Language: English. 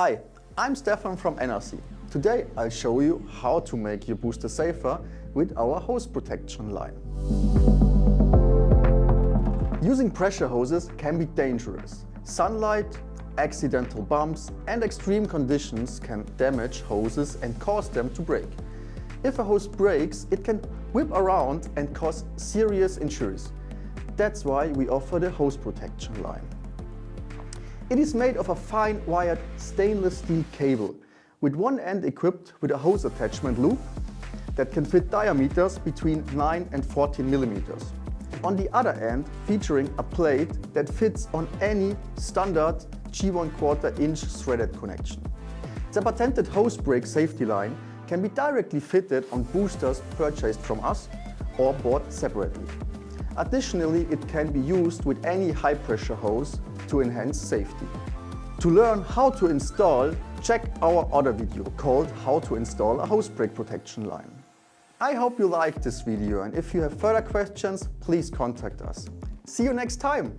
Hi, I'm Stefan from NRC. Today I'll show you how to make your booster safer with our hose protection line. Using pressure hoses can be dangerous. Sunlight, accidental bumps and extreme conditions can damage hoses and cause them to break. If a hose breaks, it can whip around and cause serious injuries. That's why we offer the hose protection line. It is made of a fine wired stainless steel cable with one end equipped with a hose attachment loop that can fit diameters between 9 and 14 millimeters. On the other end, featuring a plate that fits on any standard G1/4 inch threaded connection. The patented hose brake safety line can be directly fitted on boosters purchased from us or bought separately. Additionally, it can be used with any high-pressure hose to enhance safety. To learn how to install, check our other video called How to Install a Hose Brake Protection Line. I hope you liked this video, and if you have further questions, please contact us. See you next time!